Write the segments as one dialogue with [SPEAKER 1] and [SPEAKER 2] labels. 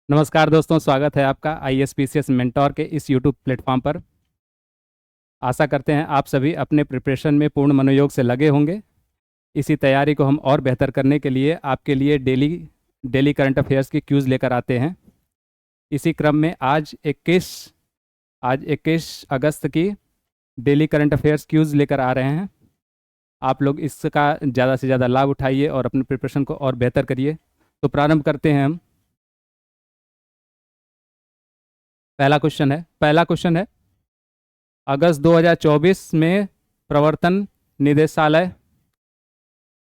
[SPEAKER 1] नमस्कार दोस्तों, स्वागत है आपका ISPCS मेंटोर के इस यूट्यूब प्लेटफॉर्म पर। आशा करते हैं आप सभी अपने प्रिपरेशन में पूर्ण मनोयोग से लगे होंगे। इसी तैयारी को हम और बेहतर करने के लिए आपके लिए डेली डेली करंट अफेयर्स की क्यूज़ लेकर आते हैं। इसी क्रम में आज 21 अगस्त की डेली करंट अफेयर्स क्यूज़ लेकर आ रहे हैं। आप लोग इसका ज़्यादा से ज़्यादा लाभ उठाइए और अपने प्रिपरेशन को और बेहतर करिए। तो प्रारंभ करते हैं हम। पहला क्वेश्चन है अगस्त 2024 में प्रवर्तन निदेशालय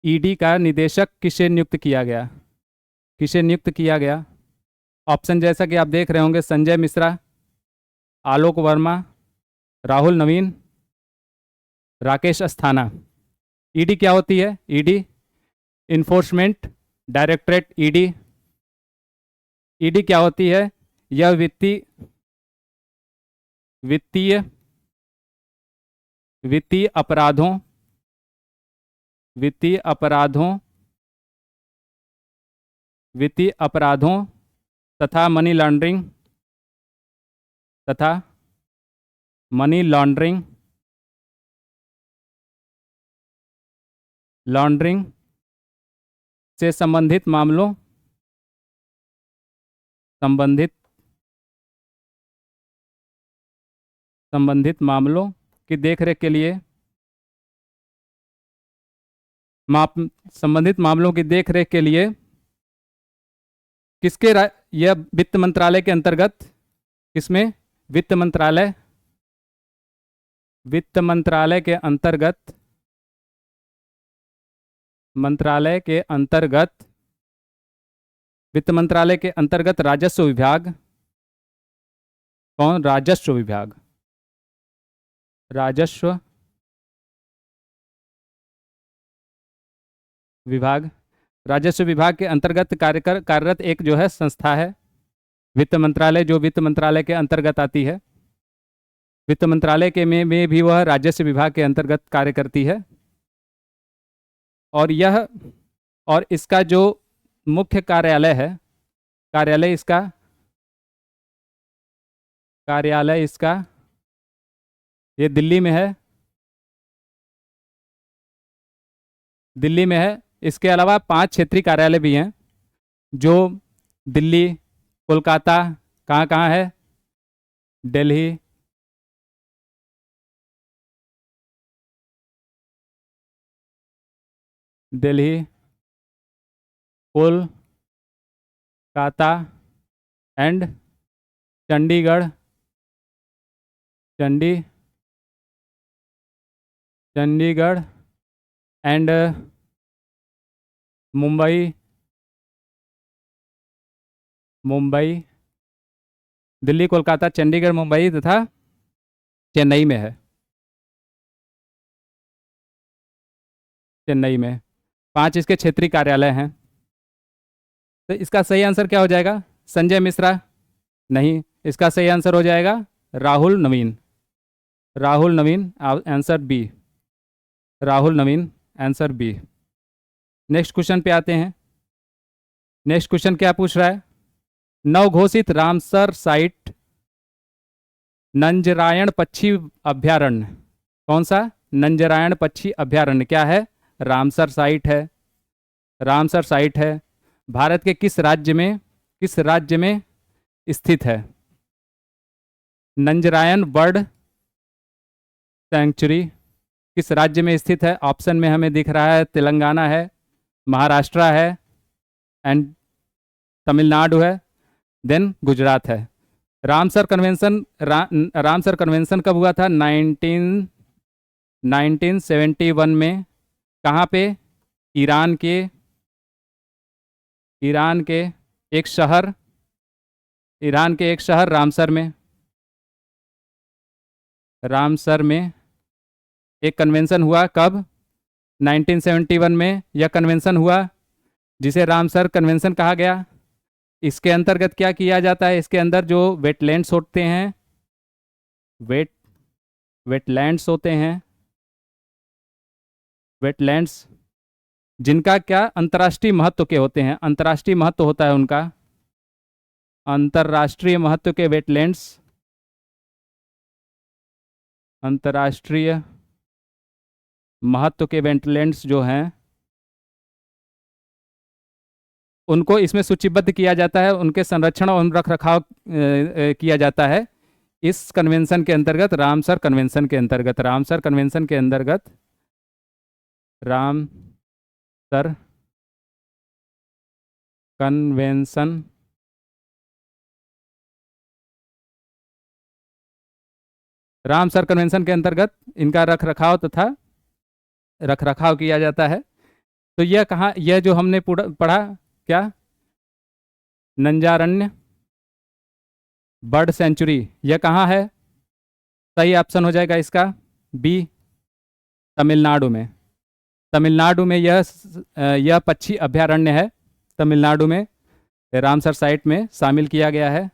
[SPEAKER 1] ईडी का निदेशक किसे नियुक्त किया गया? किसे नियुक्त किया गया? ऑप्शन जैसा कि आप देख रहे होंगे: संजय मिश्रा, आलोक वर्मा, राहुल नवीन, राकेश अस्थाना। ईडी क्या होती है? ED enforcement directorate. ईडी क्या होती है? यह वित्तीय वित्तीय अपराधों वित्तीय अपराधों वित्तीय अपराधों तथा मनी लॉन्ड्रिंग से संबंधित मामलों की देखरेख के लिए संबंधित मामलों की देखरेख के लिए यह वित्त मंत्रालय के अंतर्गत, किसमें? वित्त मंत्रालय वित्त मंत्रालय के अंतर्गत राजस्व विभाग। कौन? राजस्व विभाग। राजस्व विभाग के अंतर्गत कार्यरत एक जो है संस्था है वित्त मंत्रालय, जो वित्त मंत्रालय के अंतर्गत आती है। वित्त मंत्रालय के में भी वह राजस्व विभाग के अंतर्गत कार्य करती है। और इसका जो मुख्य कार्यालय इसका ये दिल्ली में है। इसके अलावा 5 क्षेत्रीय कार्यालय भी हैं, जो दिल्ली, कोलकाता, कहाँ कहाँ है? Delhi, Kolkata and Chandigarh and Mumbai. दिल्ली, कोलकाता, चंडीगढ़, मुंबई तथा चेन्नई में है। चेन्नई में 5 इसके क्षेत्रीय कार्यालय हैं। तो इसका सही आंसर क्या हो जाएगा? संजय मिश्रा नहीं, इसका सही आंसर हो जाएगा Rahul Naveen. Answer B. Rahul Naveen, answer B. Next question पे आते हैं। नेक्स्ट क्वेश्चन क्या पूछ रहा है? नवघोषित रामसर साइट नंजरायण पक्षी अभ्यारण्य। कौन सा? नंजरायण पक्षी अभ्यारण्य क्या है? रामसर साइट है। भारत के किस राज्य में स्थित है? नंजरायण बर्ड सैंक्चुरी किस राज्य में स्थित है? ऑप्शन में हमें दिख रहा है तेलंगाना है, महाराष्ट्र है एंड तमिलनाडु है, देन गुजरात है। रामसर कन्वेंशन कब हुआ था? 1971 में। कहाँ पे? ईरान के एक शहर रामसर में एक कन्वेंशन हुआ। कब? 1971 में यह कन्वेंशन हुआ, जिसे रामसर कन्वेंशन कहा गया। इसके अंतर्गत क्या किया जाता है? इसके अंदर जो वेटलैंड्स होते हैं वेटलैंड्स जिनका क्या अंतर्राष्ट्रीय महत्व के होते हैं, अंतर्राष्ट्रीय महत्व होता है उनका, अंतर्राष्ट्रीय महत्व के वेटलैंड्स, अंतर्राष्ट्रीय महत्व के वेटलैंड्स जो हैं उनको इसमें सूचीबद्ध किया जाता है, उनके संरक्षण और रख रखाव किया जाता है इस कन्वेंशन के अंतर्गत, रामसर कन्वेंशन के अंतर्गत, रामसर कन्वेंशन के अंतर्गत, रामसर कन्वेंशन रामसर कन्वेंशन के अंतर्गत इनका रख रखाव किया जाता है। तो यह कहाँ, यह जो हमने पढ़ा क्या, नंजारण्य बर्ड सेंचुरी, यह कहाँ है? सही ऑप्शन हो जाएगा इसका बी, तमिलनाडु में। तमिलनाडु में यह पक्षी अभयारण्य है, तमिलनाडु में रामसर साइट में शामिल किया गया है।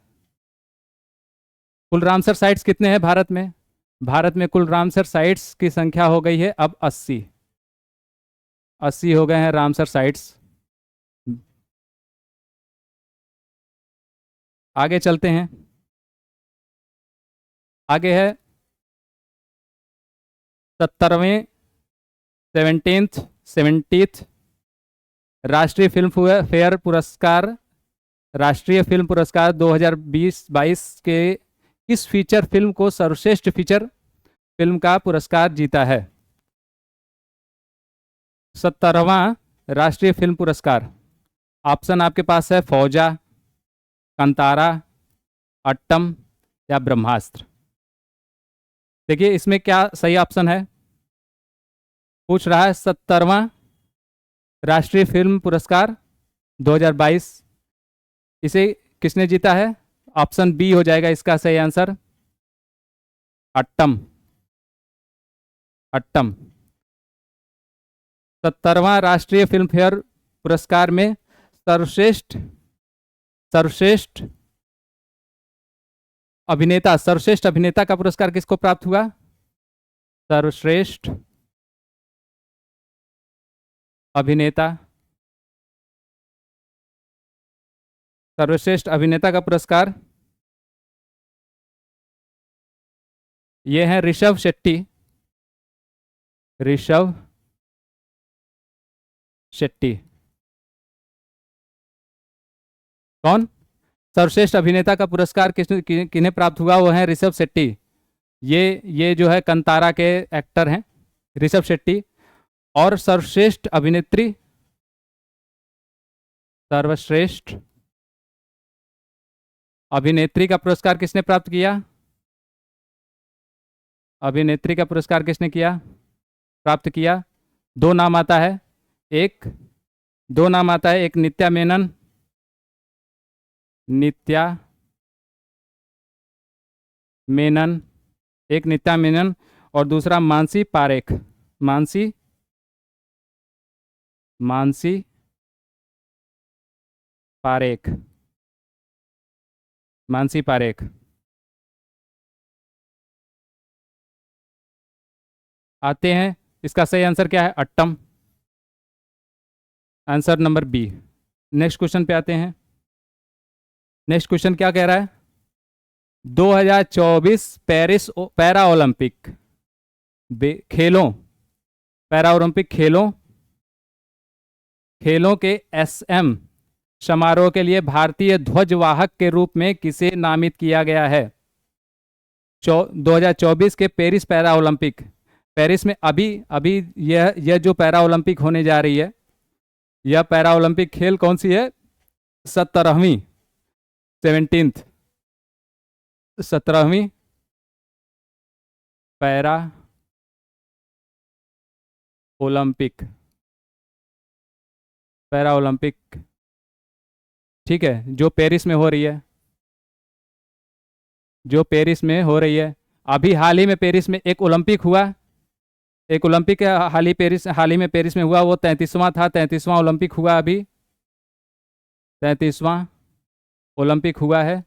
[SPEAKER 1] कुल रामसर साइट्स कितने हैं भारत में? भारत में कुल रामसर साइट्स की संख्या हो गई है अब 80 हो गए हैं रामसर साइट्स। आगे चलते हैं, आगे है 70वें 70th राष्ट्रीय फिल्म फेयर पुरस्कार, राष्ट्रीय फिल्म पुरस्कार 2020-22 के किस फीचर फिल्म को सर्वश्रेष्ठ फीचर फिल्म का पुरस्कार जीता है? 70वां राष्ट्रीय फिल्म पुरस्कार। ऑप्शन आपके पास है फौजा, कंतारा, अट्टम या ब्रह्मास्त्र। देखिए इसमें क्या सही ऑप्शन है, पूछ रहा है 70वां राष्ट्रीय फिल्म पुरस्कार 2022, इसे किसने जीता है? ऑप्शन बी हो जाएगा इसका सही आंसर, अट्टम। 70वां राष्ट्रीय फिल्म फेयर पुरस्कार में सर्वश्रेष्ठ अभिनेता का पुरस्कार किसको प्राप्त हुआ? सर्वश्रेष्ठ अभिनेता का पुरस्कार ये है ऋषभ शेट्टी। कौन? सर्वश्रेष्ठ अभिनेता का पुरस्कार किन्हें प्राप्त हुआ? वो है ऋषभ शेट्टी। ये जो है कंतारा के एक्टर हैं ऋषभ शेट्टी। और सर्वश्रेष्ठ अभिनेत्री का पुरस्कार किसने प्राप्त किया? अभिनेत्री का पुरस्कार किसने प्राप्त किया? दो नाम आता है, एक नित्या मेनन, और दूसरा मानसी पारेख। मानसी पारेख। आते हैं, इसका सही आंसर क्या है? अट्टम, answer number B. Next question पे आते हैं। नेक्स्ट क्वेश्चन क्या कह रहा है? 2024 पेरिस पैरा ओलंपिक खेलों के SM समारोह के लिए भारतीय ध्वजवाहक के रूप में किसे नामित किया गया है? 2024 के पेरिस पैरा ओलंपिक, पेरिस में अभी यह जो पैरा ओलंपिक होने जा रही है, यह पैरा ओलंपिक खेल कौन सी है? 17वीं पैरा ओलंपिक, ठीक है, जो पेरिस में हो रही है, अभी हाल ही में पेरिस में एक ओलंपिक हाल ही में पेरिस में हुआ, वो 33वां था, 33वां ओलंपिक हुआ, अभी 33वां ओलंपिक हुआ है।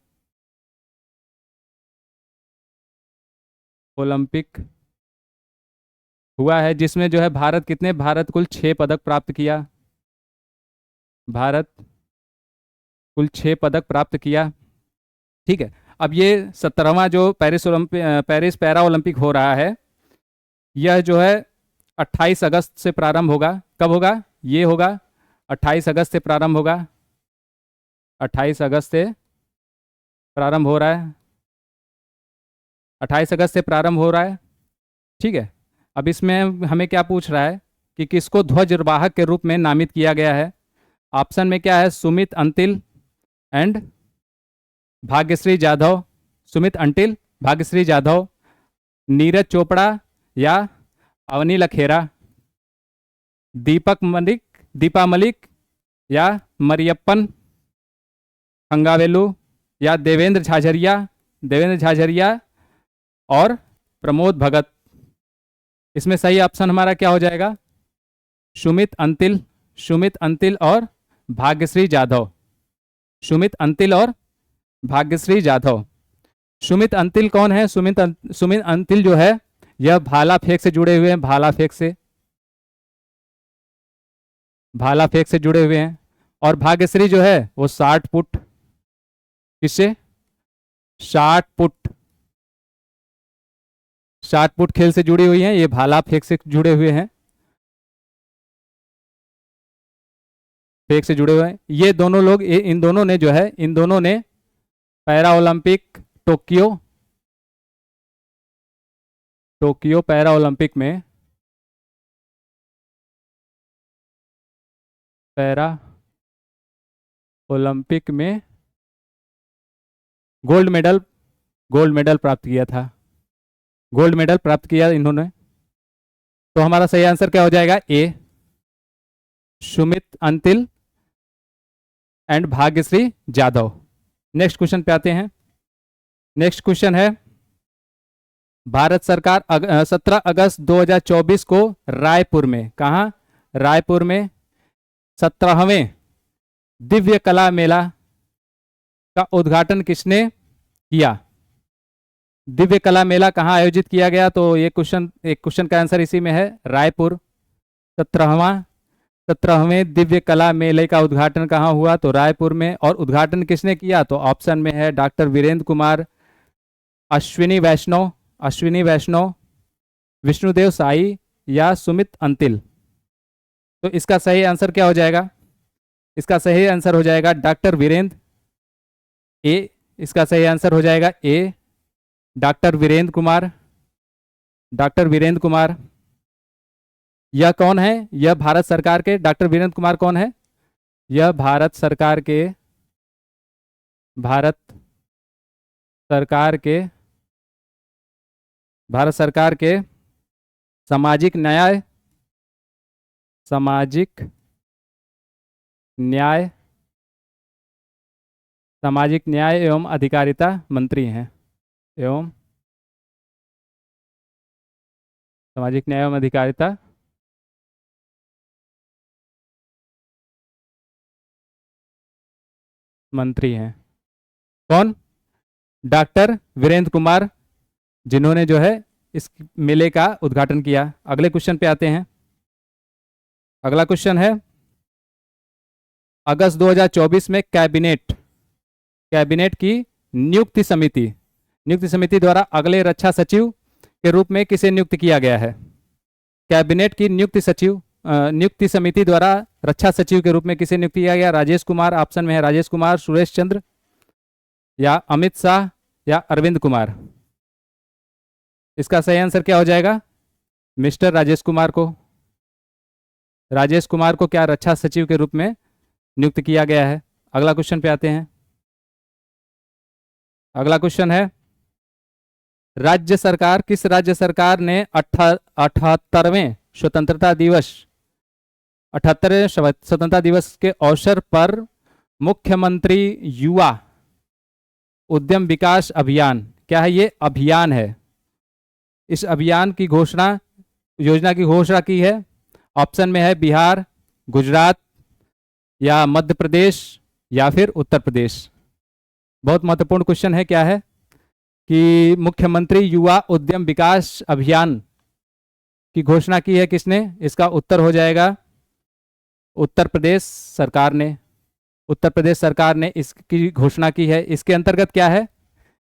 [SPEAKER 1] जिसमें जो है भारत कुल 6 पदक प्राप्त किया। ठीक है। अब ये 17वां जो पेरिस पैरा ओलंपिक हो रहा है, यह जो है 28 अगस्त से प्रारंभ होगा। कब होगा? ये होगा 28 अगस्त से प्रारंभ होगा। 28 अगस्त से प्रारंभ हो रहा है। 28 अगस्त से प्रारंभ हो रहा है। ठीक है। अब इसमें हमें क्या पूछ रहा है कि किसको ध्वजवाहक के रूप में नामित किया गया है। ऑप्शन में क्या है? सुमित अंतिल एंड भाग्यश्री जाधव। सुमित अंटिल, भाग्यश्री जाधव, नीरज चोपड़ा या अवनी लखेरा, दीपा मलिक या मरियप्पन हंगावेलू या देवेंद्र झाझरिया और प्रमोद भगत। इसमें सही ऑप्शन हमारा क्या हो जाएगा? सुमित अंतिल और भाग्यश्री जाधव। सुमित अंतिल और भाग्यश्री जाधव। सुमित अंतिल कौन है? सुमित अंतिल जो है यह भाला फेंक से जुड़े हुए हैं। भाला फेंक से जुड़े हुए हैं। और भाग्यश्री जो है वो 60 फुट, किससे? 60 फुट, 60 फुट खेल से जुड़ी हुई हैं। ये भाला फेंक से जुड़े हुए हैं, फेंक से जुड़े हुए हैं ये दोनों लोग। इन दोनों ने para Olympic Tokyo para Olympic में गोल्ड मेडल प्राप्त किया था। गोल्ड मेडल प्राप्त किया इन्होंने। तो हमारा सही आंसर क्या हो जाएगा? A, Sumit Antil and Bhagyashree Jadhav. Next question पे आते हैं। नेक्स्ट क्वेश्चन है, भारत सरकार 17 अगस्त 2024 को रायपुर में, कहाँ? रायपुर में 17वें दिव्य कला मेला का उद्घाटन किसने किया? दिव्य कला मेला कहाँ आयोजित किया गया? तो ये क्वेश्चन का आंसर इसी में है, रायपुर। 17वें दिव्य कला मेले का उद्घाटन कहाँ हुआ? तो रायपुर में। और उद्घाटन किसने किया? तो ऑप्शन में है डॉक्टर वीरेंद्र कुमार, अश्विनी वैष्णव, विष्णुदेव साई या सुमित अंतिल। तो इसका सही आंसर क्या हो जाएगा? इसका सही आंसर हो जाएगा डॉक्टर वीरेंद्र। ए, इसका सही आंसर हो जाएगा ए, डॉक्टर वीरेंद्र कुमार। यह कौन है? यह भारत सरकार के डॉक्टर वीरेंद्र कुमार कौन है? यह भारत सरकार के सामाजिक न्याय एवं अधिकारिता मंत्री हैं। सामाजिक न्याय एवं अधिकारिता मंत्री हैं। कौन? डॉक्टर वीरेंद्र कुमार, जिन्होंने जो है इस मेले का उद्घाटन किया। अगले क्वेश्चन पे आते हैं। अगला क्वेश्चन है, अगस्त 2024 में कैबिनेट की नियुक्ति समिति द्वारा अगले रक्षा सचिव के रूप में किसे नियुक्त किया गया है? कैबिनेट की नियुक्ति समिति द्वारा रक्षा सचिव के रूप में किसे नियुक्त किया गया? राजेश कुमार, ऑप्शन में है राजेश कुमार, सुरेश चंद्र या अमित शाह या अरविंद कुमार। इसका सही आंसर क्या हो जाएगा? मिस्टर राजेश कुमार को क्या रक्षा सचिव के रूप में नियुक्त किया गया है। अगला क्वेश्चन पे आते हैं। अगला क्वेश्चन है, किस राज्य सरकार ने 78वें स्वतंत्रता दिवस के अवसर पर मुख्यमंत्री युवा उद्यम विकास अभियान, क्या है ये? अभियान है। इस अभियान की योजना की घोषणा की है। ऑप्शन में है बिहार, गुजरात या मध्य प्रदेश या फिर उत्तर प्रदेश। बहुत महत्वपूर्ण क्वेश्चन है। क्या है कि मुख्यमंत्री युवा उद्यम विकास अभियान की घोषणा की है किसने? इसका उत्तर हो जाएगा उत्तर प्रदेश सरकार ने इसकी घोषणा की है। इसके अंतर्गत क्या है?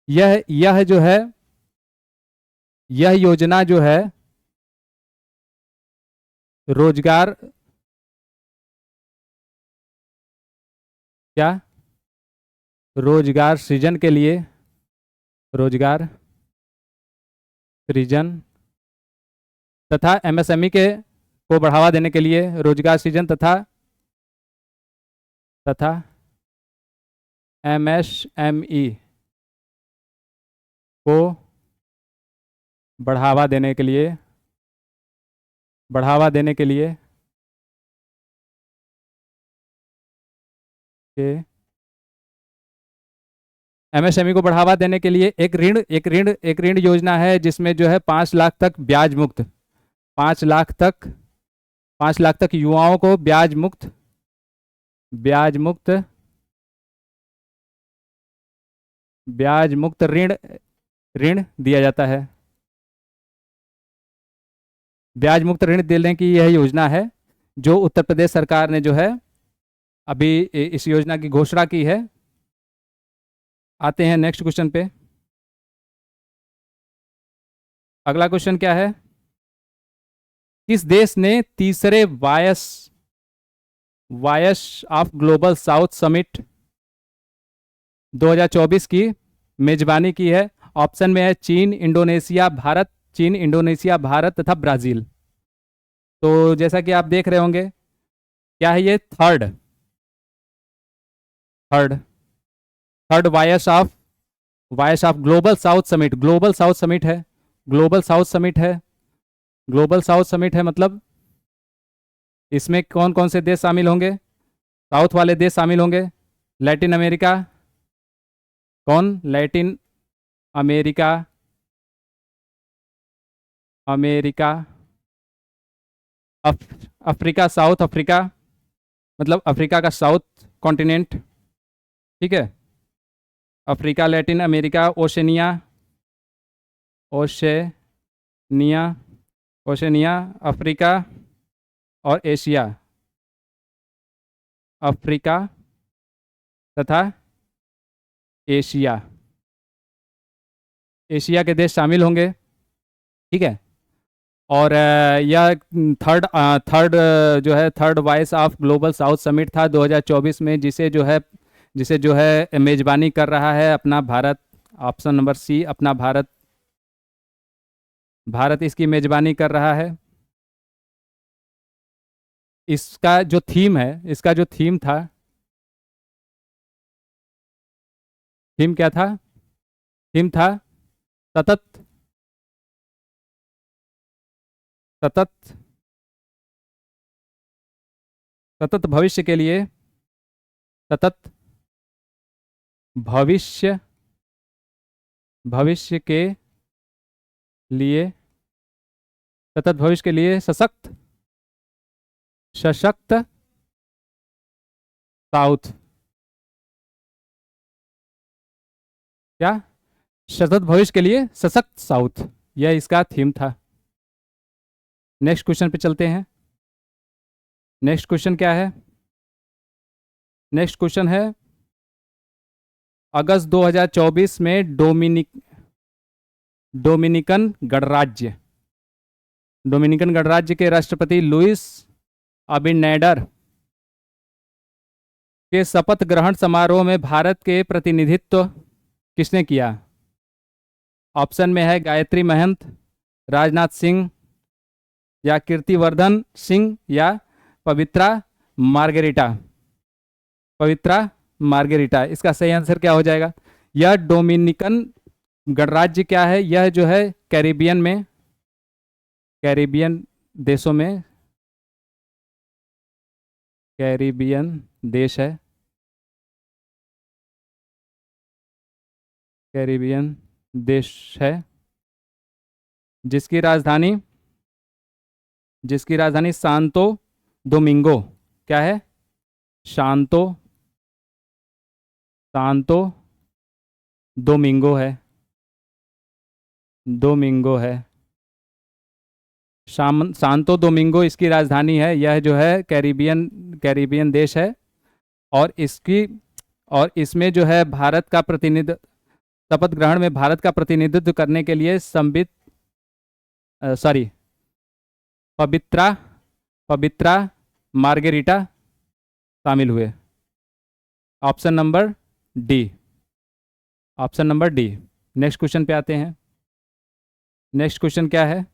[SPEAKER 1] यह जो है, यह योजना जो है रोजगार, क्या, रोजगार सृजन के लिए, रोजगार सृजन तथा एमएसएमई के को बढ़ावा देने के लिए, रोजगार सृजन तथा एमएसएमई को बढ़ावा देने के लिए, बढ़ावा देने के लिए एमएसएमई को बढ़ावा देने के लिए एक ऋण योजना है जिसमें जो है 5 लाख तक ब्याज मुक्त, 5 लाख तक, 5 लाख तक युवाओं को ब्याज मुक्त, ब्याज मुक्त, ब्याज मुक्त ऋण, ऋण दिया जाता है। ब्याज मुक्त ऋण देने की यह योजना है जो उत्तर प्रदेश सरकार ने जो है अभी इस योजना की घोषणा की है। आते हैं नेक्स्ट क्वेश्चन पे। अगला क्वेश्चन क्या है? किस देश ने तीसरे voice of global south summit 2024 की मेजबानी की है? ऑप्शन में है चीन, इंडोनेशिया, भारत, चीन, इंडोनेशिया, भारत तथा ब्राजील। तो जैसा कि आप देख रहे होंगे, क्या है ये? Third voice of global south summit, global south summit है, ग्लोबल साउथ समिट है, ग्लोबल साउथ समिट है। मतलब इसमें कौन कौन से देश शामिल होंगे? साउथ वाले देश शामिल होंगे। लैटिन अमेरिका, कौन? Latin America, Africa, south Africa, मतलब अफ्रीका का साउथ कॉन्टिनेंट, ठीक है। Africa, Latin America, Oceania, Africa और एशिया, अफ्रीका तथा एशिया, एशिया के देश शामिल होंगे, ठीक है। और यह थर्ड जो है third vice of global south summit था 2024 में, जिसे जो है मेजबानी कर रहा है अपना भारत। ऑप्शन नंबर सी, अपना भारत, भारत इसकी मेजबानी कर रहा है। इसका जो थीम था, थीम क्या था? थीम था सतत भविष्य के लिए, सतत भविष्य के लिए, सतत भविष्य के लिए सशक्त साउथ, क्या? सतत भविष्य के लिए सशक्त साउथ, यह इसका थीम था। नेक्स्ट क्वेश्चन पे चलते हैं। नेक्स्ट क्वेश्चन क्या है? नेक्स्ट क्वेश्चन है, अगस्त 2024 में डोमिनिकन गणराज्य के राष्ट्रपति लुइस अबिनेडर के शपथ ग्रहण समारोह में भारत के प्रतिनिधित्व किसने किया? ऑप्शन में है गायत्री महंत, राजनाथ सिंह, या कीर्तिवर्धन सिंह, या पवित्रा मार्गेरिटा। इसका सही आंसर क्या हो जाएगा? यह डोमिनिकन गणराज्य क्या है? यह जो है कैरिबियन देशों में, कैरिबियन देश है, कैरिबियन देश है, जिसकी राजधानी सांतो दोमिंगो, क्या है? सांतो दोमिंगो है, सांतो दोमिंगो इसकी राजधानी है। यह जो है कैरिबियन देश है, और इसमें जो है भारत का शपथ ग्रहण में भारत का प्रतिनिधित्व करने के लिए पवित्रा पवित्रा मार्गेरिटा शामिल हुए। Option number D. Option number D. Next question पे आते हैं। नेक्स्ट क्वेश्चन क्या है?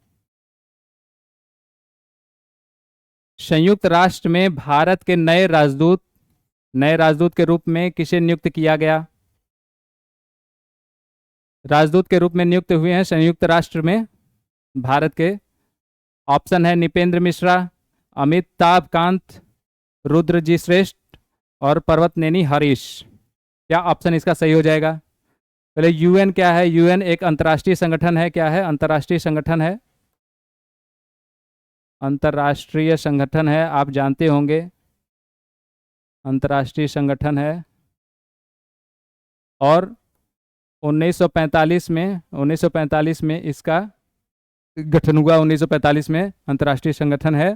[SPEAKER 1] संयुक्त राष्ट्र में भारत के नए राजदूत के रूप में किसे नियुक्त किया गया? राजदूत के रूप में नियुक्त हुए हैं संयुक्त राष्ट्र में भारत के। ऑप्शन है निपेंद्र मिश्रा, अमिताभ कांत, रुद्रजी श्रेष्ठ और पर्वतनेनी हरीश। क्या ऑप्शन इसका सही हो जाएगा? पहले यूएन क्या है? यूएन एक अंतर्राष्ट्रीय संगठन है। क्या है? अंतर्राष्ट्रीय संगठन है। अंतर्राष्ट्रीय संगठन है, आप जानते होंगे, अंतर्राष्ट्रीय संगठन है। और 1945 में इसका गठन हुआ। 1945 में अंतर्राष्ट्रीय संगठन है।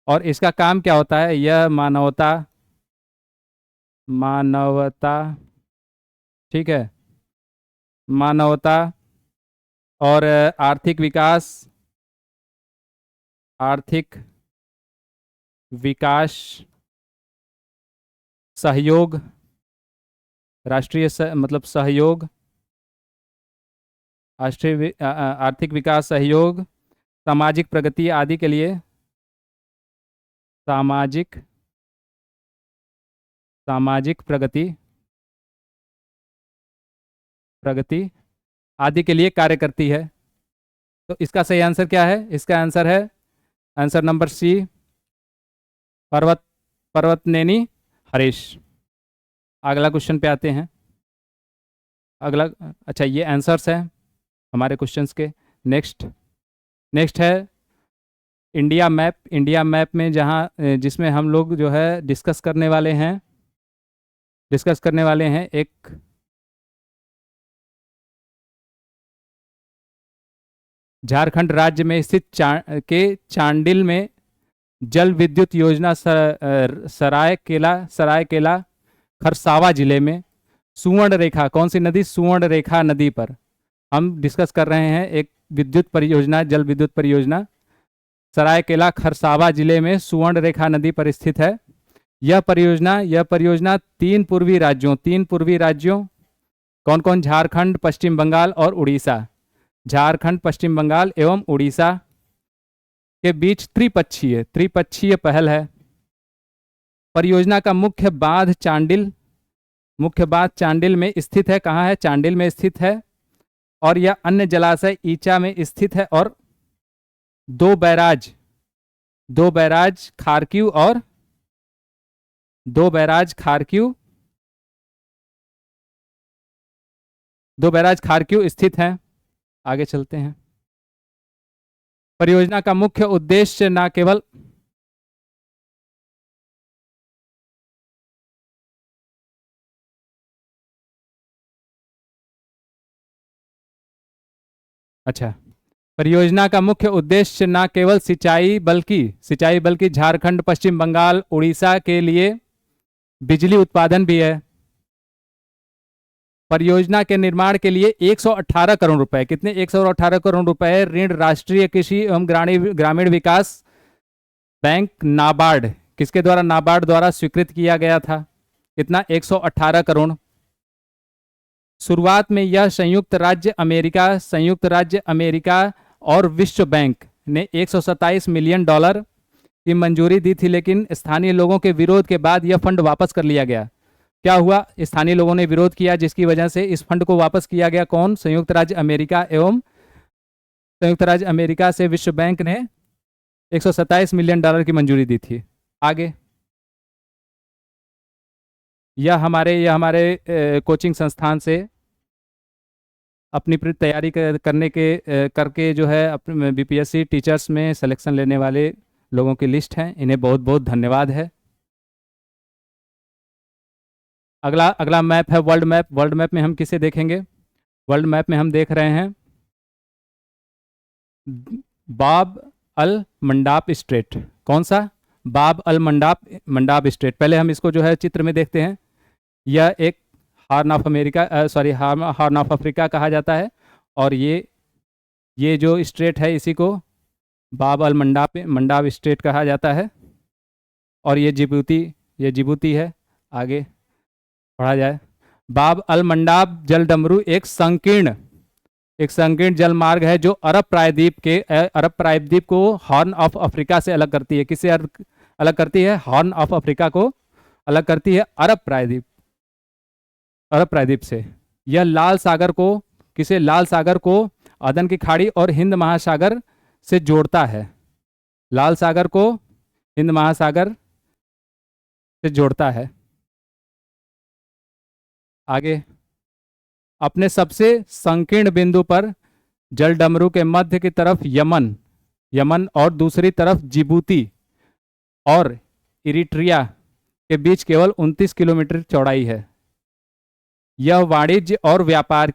[SPEAKER 1] और इसका काम क्या होता है? यह मानवता, ठीक है, मानवता और आर्थिक विकास सहयोग, राष्ट्रीय मतलब सहयोग, राष्ट्रीय आर्थिक विकास सहयोग, सामाजिक प्रगति आदि के लिए, सामाजिक प्रगति आदि के लिए कार्य करती है। तो इसका सही आंसर क्या है? इसका आंसर है answer number C, Parvathaneni Harish. अगला क्वेश्चन पे आते हैं। अगला, अच्छा ये आंसर्स हैं हमारे क्वेश्चंस के। नेक्स्ट है इंडिया मैप। इंडिया मैप में जिसमें हम लोग जो है डिस्कस करने वाले हैं एक झारखंड राज्य में स्थित चांडिल में जल विद्युत योजना सरायकेला खरसावा जिले में सुवर्ण रेखा, कौन सी नदी? सुवर्ण रेखा नदी पर हम डिस्कस कर रहे हैं एक विद्युत परियोजना, जल विद्युत परियोजना। सरायकेला खरसावा जिले में सुवर्ण रेखा नदी पर स्थित है यह परियोजना। तीन पूर्वी राज्यों कौन कौन? झारखंड, पश्चिम बंगाल और उड़ीसा। झारखंड, पश्चिम बंगाल एवं उड़ीसा के बीच त्रिपक्षीय पहल है। परियोजना का मुख्य बांध चांडिल में स्थित है। कहाँ है? चांडिल में स्थित है। और यह अन्य जलाशय ईचा में स्थित है। और दो बैराज खारक्यू स्थित हैं। आगे चलते हैं। परियोजना का मुख्य उद्देश्य न केवल परियोजना का मुख्य उद्देश्य न केवल सिंचाई बल्कि झारखंड, पश्चिम बंगाल, उड़ीसा के लिए बिजली उत्पादन भी है। परियोजना के निर्माण के लिए 118 करोड़ रुपए, कितने? 118 करोड़ रुपए ऋण राष्ट्रीय कृषि एवं ग्रामीण विकास बैंक नाबार्ड, किसके द्वारा? नाबार्ड द्वारा स्वीकृत किया गया था। कितना? 118 करोड़। शुरुआत में यह संयुक्त राज्य अमेरिका और विश्व बैंक ने 127 मिलियन डॉलर की मंजूरी दी थी, लेकिन स्थानीय लोगों के विरोध के बाद यह फंड वापस कर लिया गया। क्या हुआ? स्थानीय लोगों ने विरोध किया, जिसकी वजह से इस फंड को वापस किया गया। कौन? संयुक्त राज्य अमेरिका से विश्व बैंक ने 127 मिलियन डॉलर की मंजूरी दी थी। आगे, यह हमारे कोचिंग संस्थान से अपनी तैयारी करके जो है अपने बीपीएससी टीचर्स में सिलेक्शन लेने वाले लोगों की लिस्ट है। इन्हें बहुत बहुत धन्यवाद है। अगला मैप है वर्ल्ड मैप। वर्ल्ड मैप में हम किसे देखेंगे? वर्ल्ड मैप में हम देख रहे हैं बाब अल मंडाप स्ट्रेट। कौन सा? बाब अल मंडाप स्ट्रेट। पहले हम इसको जो है चित्र में देखते हैं। यह एक horn of America, sorry, horn of Africa कहा जाता है। और ये जो स्ट्रेट है इसी को बाब अल मंडाब स्ट्रेट कहा जाता है। और ये जिबूती है। आगे पढ़ा जाए। बाब अल मंडाब जलडमरू एक संकीर्ण जल मार्ग है जो अरब प्रायद्वीप को हॉर्न ऑफ अफ्रीका से अलग करती है। किसे अलग करती है? हॉर्न ऑफ अफ्रीका को अलग करती है अरब प्रायद्वीप से। यह लाल सागर को अदन की खाड़ी और हिंद महासागर से जोड़ता है। लाल सागर को हिंद महासागर से जोड़ता है। आगे, अपने सबसे संकीर्ण बिंदु पर जलडमरू के मध्य की तरफ यमन और दूसरी तरफ जिबूती और इरिट्रिया के बीच केवल 29 किलोमीटर चौड़ाई है। यह वाणिज्य और व्यापार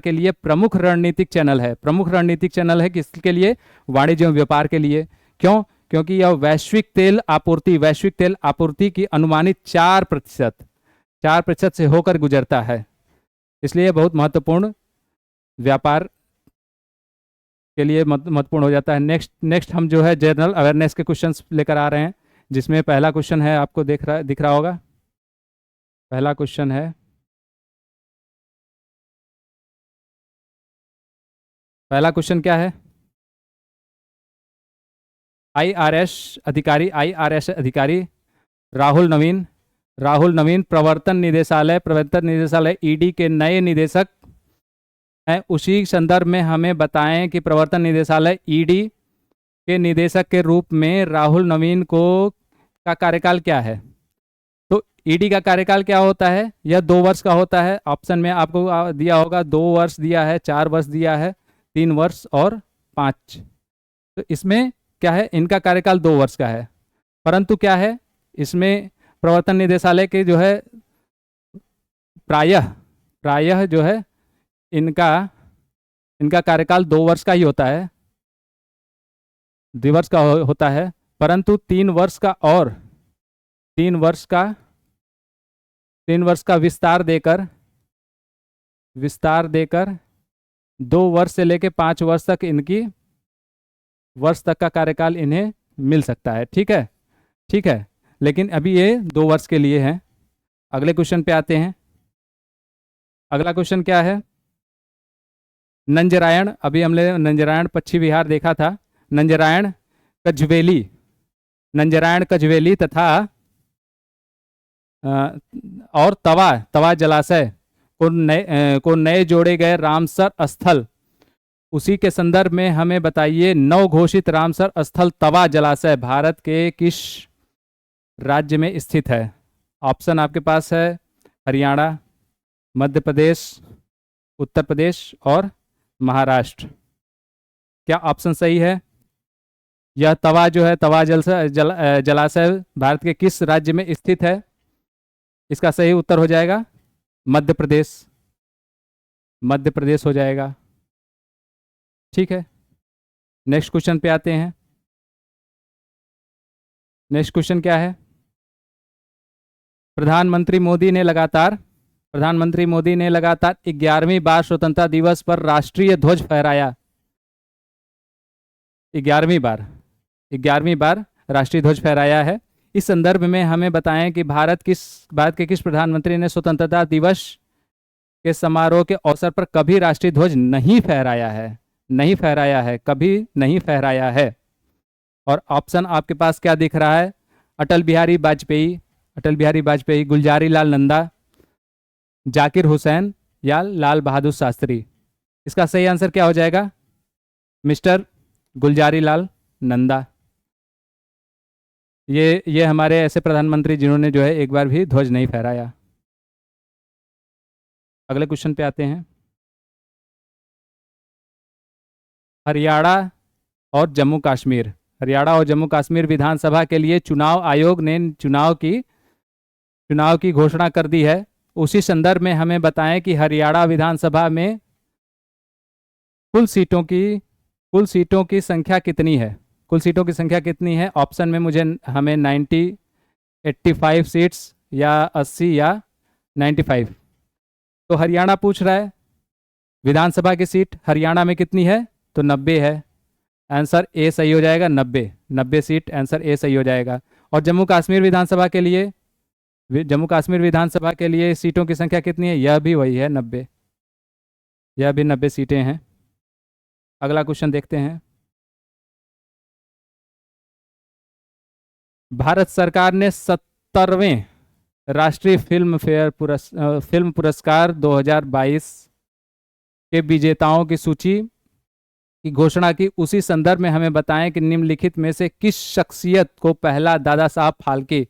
[SPEAKER 1] के लिए प्रमुख रणनीतिक चैनल है। किसके लिए? वाणिज्य और व्यापार के लिए। क्यों? क्योंकि यह वैश्विक तेल आपूर्ति की अनुमानित 4% से होकर गुजरता है। इसलिए बहुत महत्वपूर्ण, व्यापार के लिए महत्वपूर्ण हो जाता है। नेक्स्ट हम जो है जनरल अवेयरनेस के क्वेश्चंस लेकर आ रहे हैं, जिसमें पहला क्वेश्चन है, आपको दिख रहा होगा। पहला क्वेश्चन है, पहला क्वेश्चन क्या है? IRS अधिकारी राहुल नवीन प्रवर्तन निदेशालय ईडी के नए निदेशक हैं। उसी संदर्भ में हमें बताएं कि प्रवर्तन निदेशालय ईडी के निदेशक के रूप में राहुल नवीन का कार्यकाल क्या है? तो ईडी का कार्यकाल क्या होता है? यह 2 वर्ष का होता है। ऑप्शन में आपको दिया होगा 2 वर्ष दिया है, 4 वर्ष दिया है, 3 वर्ष और 5। तो इसमें क्या है? इनका कार्यकाल 2 वर्ष का है। परंतु क्या है, इसमें प्रवर्तन निदेशालय के जो है प्रायः जो है इनका कार्यकाल 2 वर्ष का ही होता है, 2 वर्ष का होता है। परंतु 3 वर्ष का विस्तार देकर 2 वर्ष से लेकर 5 वर्ष तक का कार्यकाल इन्हें मिल सकता है। ठीक है, लेकिन अभी ये 2 वर्ष के लिए है। अगले क्वेश्चन पे आते हैं। अगला क्वेश्चन क्या है? नंजरायण, अभी हमने नंजरायण पश्चिम विहार देखा था। नंजरायण कजवेली तथा और तवा जलाशय को नए जोड़े गए रामसर स्थल, उसी के संदर्भ में हमें बताइए, नव घोषित रामसर स्थल तवा जलाशय भारत के किस राज्य में स्थित है? ऑप्शन आपके पास है हरियाणा, मध्य प्रदेश, उत्तर प्रदेश और महाराष्ट्र। क्या ऑप्शन सही है? यह तवा जलाशय भारत के किस राज्य में स्थित है? इसका सही उत्तर हो जाएगा मध्य प्रदेश हो जाएगा। ठीक है, नेक्स्ट क्वेश्चन पे आते हैं। नेक्स्ट क्वेश्चन क्या है? प्रधानमंत्री मोदी ने लगातार 11वीं बार स्वतंत्रता दिवस पर राष्ट्रीय ध्वज फहराया। 11वीं बार राष्ट्रीय ध्वज फहराया है। इस संदर्भ में हमें बताएं कि भारत के किस प्रधानमंत्री ने स्वतंत्रता दिवस के समारोह के अवसर पर कभी राष्ट्रीय ध्वज नहीं फहराया है, कभी नहीं फहराया है। और ऑप्शन आपके पास क्या दिख रहा है? अटल बिहारी वाजपेयी, गुलजारी लाल नंदा, जाकिर हुसैन या लाल बहादुर शास्त्री। इसका सही आंसर क्या हो जाएगा? मिस्टर गुलजारी लाल नंदा। ये हमारे ऐसे प्रधानमंत्री जिन्होंने जो है एक बार भी ध्वज नहीं फहराया। अगले क्वेश्चन पे आते हैं। हरियाणा और जम्मू कश्मीर विधानसभा के लिए चुनाव आयोग ने चुनाव की घोषणा कर दी है। उसी संदर्भ में हमें बताएं कि हरियाणा विधानसभा में कुल सीटों की संख्या कितनी है? ऑप्शन में हमें 90, 85 सीट्स या 80 या 95। तो हरियाणा पूछ रहा है विधानसभा की सीट हरियाणा में कितनी है, तो 90 है। आंसर ए सही हो जाएगा, 90। 90 सीट, आंसर ए सही हो जाएगा। और जम्मू कश्मीर विधानसभा के लिए, जम्मू कश्मीर विधानसभा के लिए सीटों की संख्या कितनी है, यह भी वही है, 90। यह भी 90 सीटें हैं। अगला क्वेश्चन देखते हैं। भारत सरकार ने 70वें राष्ट्रीय फिल्म पुरस्कार 2022 के विजेताओं की सूची की घोषणा की। उसी संदर्भ में हमें बताएं कि निम्नलिखित में से किस शख्सियत को पहला दादा साहब फाल्के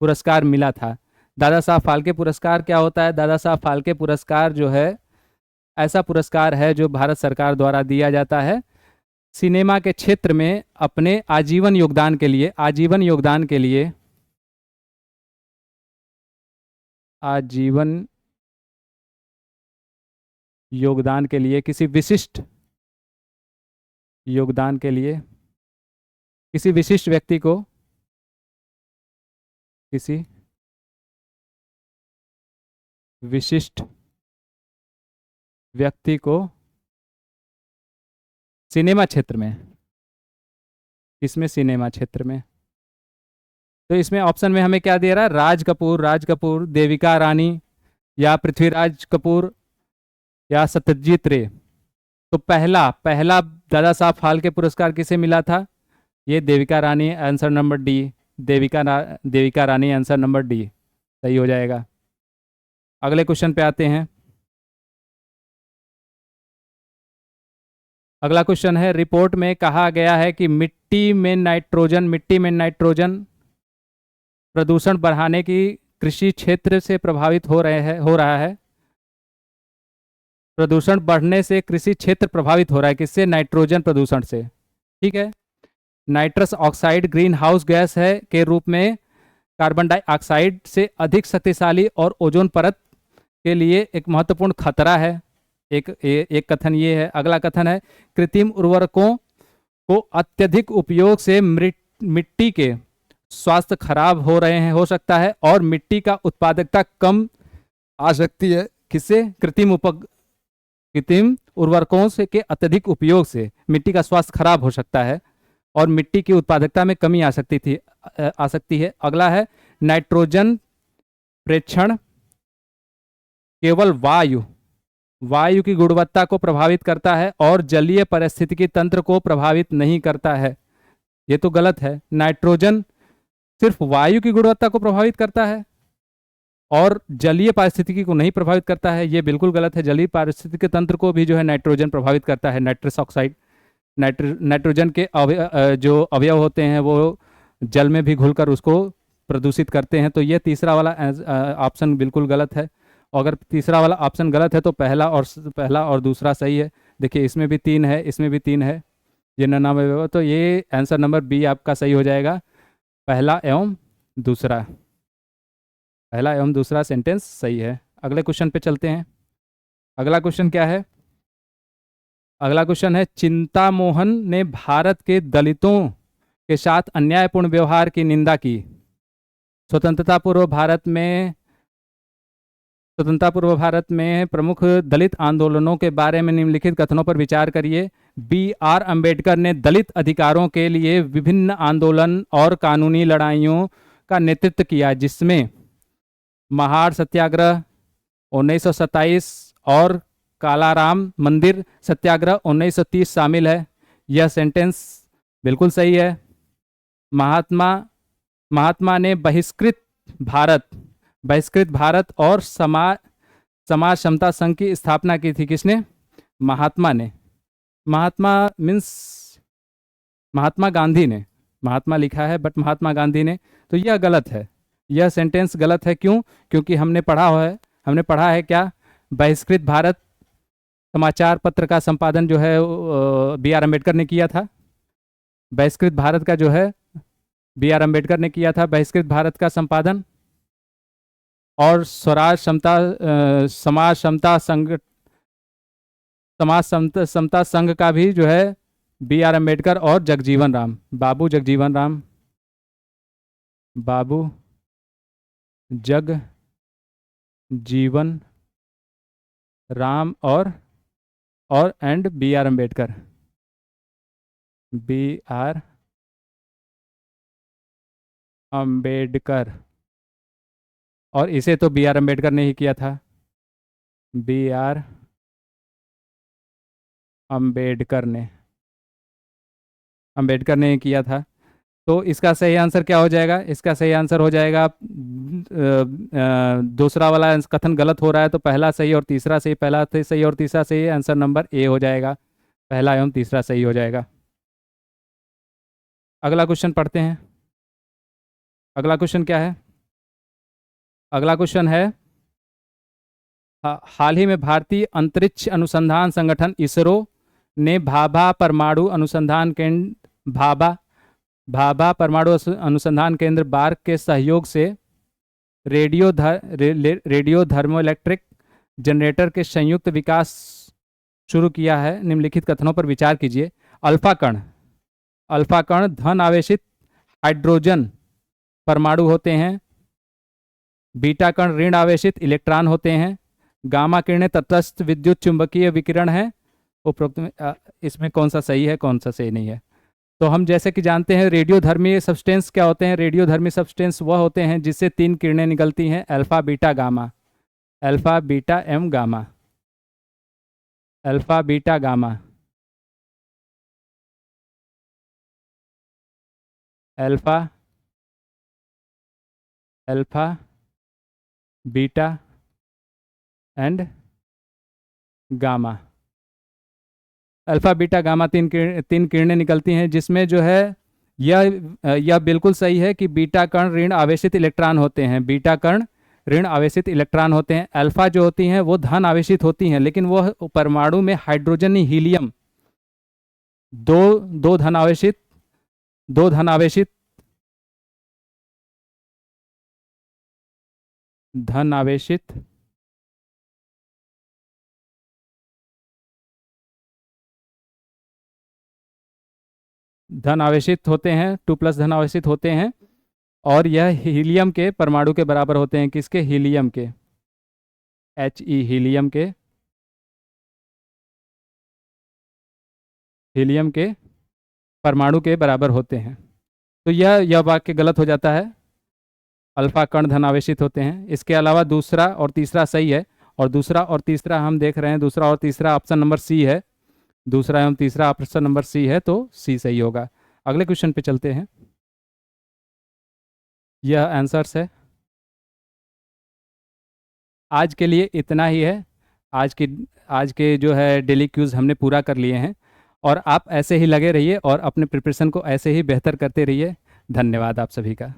[SPEAKER 1] पुरस्कार मिला था। दादा साहब फाल्के पुरस्कार क्या होता है? दादा साहब फाल्के पुरस्कार जो है ऐसा पुरस्कार है जो भारत सरकार द्वारा दिया जाता है सिनेमा के क्षेत्र में अपने आजीवन योगदान के लिए, आजीवन योगदान के लिए, आजीवन योगदान के लिए, किसी विशिष्ट योगदान के लिए किसी विशिष्ट व्यक्ति को, किसी विशिष्ट व्यक्ति को सिनेमा क्षेत्र में, इसमें सिनेमा क्षेत्र में, तो इसमें ऑप्शन में हमें क्या दे रहा है? राज कपूर, देविका रानी, या पृथ्वीराज कपूर, या सत्यजीत रे। तो पहला पहला दादा साहब फाल्के पुरस्कार किसे मिला था? ये Devika Rani, answer number D. Devika Rani, answer number D सही हो जाएगा। अगले क्वेश्चन पे आते हैं। अगला क्वेश्चन है, रिपोर्ट में कहा गया है कि मिट्टी में नाइट्रोजन प्रदूषण बढ़ाने की कृषि क्षेत्र से प्रभावित हो रहा है। प्रदूषण बढ़ने से कृषि क्षेत्र प्रभावित हो रहा है, किससे? नाइट्रोजन प्रदूषण से। ठीक है। Nitrous oxide green house gas है के रूप में कार्बन डाइऑक्साइड से अधिक शक्तिशाली और ओजोन परत के लिए एक महत्वपूर्ण खतरा है। एक कथन ये है। अगला कथन है, कृत्रिम उर्वरकों को अत्यधिक उपयोग से मिट्टी के स्वास्थ्य खराब हो सकता है और मिट्टी का उत्पादकता कम आ सकती है। किससे? कृत्रिम उर्वरकों से के अत्यधिक उपयोग से मिट्टी का स्वास्थ्य खराब हो सकता है और मिट्टी की उत्पादकता में कमी आ सकती है। अगला है, नाइट्रोजन प्रेक्षण केवल वायु की गुणवत्ता को प्रभावित करता है और जलीय पारिस्थितिकी तंत्र को प्रभावित नहीं करता है। ये तो गलत है। नाइट्रोजन सिर्फ वायु की गुणवत्ता को प्रभावित करता है और जलीय पारिस्थितिकी को नहीं प्रभावित करता है, ये बिल्कुल गलत है। जलीय पारिस्थितिकी तंत्र को भी जो है नाइट्रोजन प्रभावित करता है। नाइट्रस ऑक्साइड, नाइट्रोजन के जो अवयव होते हैं वो जल में भी घुलकर उसको प्रदूषित करते हैं। तो ये तीसरा वाला ऑप्शन बिल्कुल गलत है। अगर तीसरा वाला ऑप्शन गलत है तो पहला और दूसरा सही है। देखिए इसमें भी 3 है, इसमें भी 3 है, जिन्हें नाम है, तो ये आंसर नंबर बी आपका सही हो जाएगा। पहला एवं दूसरा सेंटेंस सही है। अगले क्वेश्चन पे चलते हैं। अगला क्वेश्चन क्या है? अगला क्वेश्चन है, चिंतामोहन ने भारत के दलितों के साथ अन्यायपूर्ण व्यवहार की निंदा की। स्वतंत्रता पूर्व भारत में प्रमुख दलित आंदोलनों के बारे में निम्नलिखित कथनों पर विचार करिए। B.R. अम्बेडकर ने दलित अधिकारों के लिए विभिन्न आंदोलन और कानूनी लड़ाइयों का नेतृत्व किया, जिसमें महाड़ सत्याग्रह 1927 और कालाराम मंदिर सत्याग्रह 1930 शामिल है। यह सेंटेंस बिल्कुल सही है। महात्मा ने बहिष्कृत भारत और समाज समता संघ की स्थापना की थी। किसने? महात्मा ने। महात्मा गांधी ने। महात्मा लिखा है बट महात्मा गांधी ने। तो यह गलत है, यह सेंटेंस गलत है। क्यों? क्योंकि हमने पढ़ा है क्या? बहिष्कृत भारत समाचार पत्र का संपादन जो है B.R. अम्बेडकर ने किया था। बहिष्कृत भारत का जो है B.R. अम्बेडकर ने किया था बहिष्कृत भारत का संपादन। और समाज समता संघ का भी जो है B.R. अम्बेडकर और बाबू जगजीवन जीवन राम और and B R Ambedkar. B R Ambedkar. और इसे तो बी आर अम्बेडकर ने ही किया था। बी आर अम्बेडकर ने ही किया था। तो इसका सही आंसर क्या हो जाएगा? इसका सही आंसर हो जाएगा दूसरा वाला कथन गलत हो रहा है, तो पहला सही और तीसरा सही, पहला सही और तीसरा सही, आंसर नंबर ए हो जाएगा। पहला एवं तीसरा सही हो जाएगा। अगला क्वेश्चन पढ़ते हैं। अगला क्वेश्चन क्या है? अगला क्वेश्चन है, हाल ही में भारतीय अंतरिक्ष अनुसंधान संगठन इसरो ने भाभा परमाणु अनुसंधान केंद्र बार्क के सहयोग से रेडियो थर्मोइलेक्ट्रिक जनरेटर के संयुक्त विकास शुरू किया है। निम्नलिखित कथनों पर विचार कीजिए। अल्फा कण धन आवेशित हाइड्रोजन परमाणु होते हैं। बीटा कण ऋण आवेशित इलेक्ट्रॉन होते हैं। गामा किरणें तटस्थ विद्युत चुंबकीय विकिरण है। उपरोक्त में इसमें कौन सा सही है, कौन सा सही नहीं है? तो हम जैसे कि जानते हैं, रेडियोधर्मी सब्सटेंस क्या होते हैं? रेडियोधर्मी सब्सटेंस वह होते हैं जिससे 3 किरणें निकलती हैं, alpha beta gamma. Alpha beta and gamma. Alpha beta gamma. Alpha beta and gamma. Alpha beta gamma तीन किरणें निकलती हैं, जिसमें जो है यह बिल्कुल सही है कि बीटा कण ऋण आवेशित इलेक्ट्रॉन होते हैं। बीटा कण ऋण आवेशित इलेक्ट्रॉन होते हैं। अल्फा जो होती हैं वो धन आवेशित होती हैं, लेकिन वह परमाणु में हाइड्रोजन हीलियम दो धन आवेशित धन आवेशित होते हैं, 2+ धन आवेशित होते हैं, और यह हीलियम के परमाणु के बराबर होते हैं। किसके? हीलियम के। हीलियम के परमाणु के बराबर होते हैं। तो यह वाक्य गलत हो जाता है। अल्फा कण धन आवेशित होते हैं। इसके अलावा दूसरा और तीसरा सही है, और दूसरा और तीसरा हम देख रहे हैं, दूसरा और तीसरा ऑप्शन नंबर सी है। दूसरा एवं तीसरा ऑप्शन नंबर सी है, तो सी सही होगा। अगले क्वेश्चन पे चलते हैं। यह आंसर्स है। आज के लिए इतना ही है। आज के जो है डेली क्यूज हमने पूरा कर लिए हैं, और आप ऐसे ही लगे रहिए और अपने प्रिपरेशन को ऐसे ही बेहतर करते रहिए। धन्यवाद आप सभी का।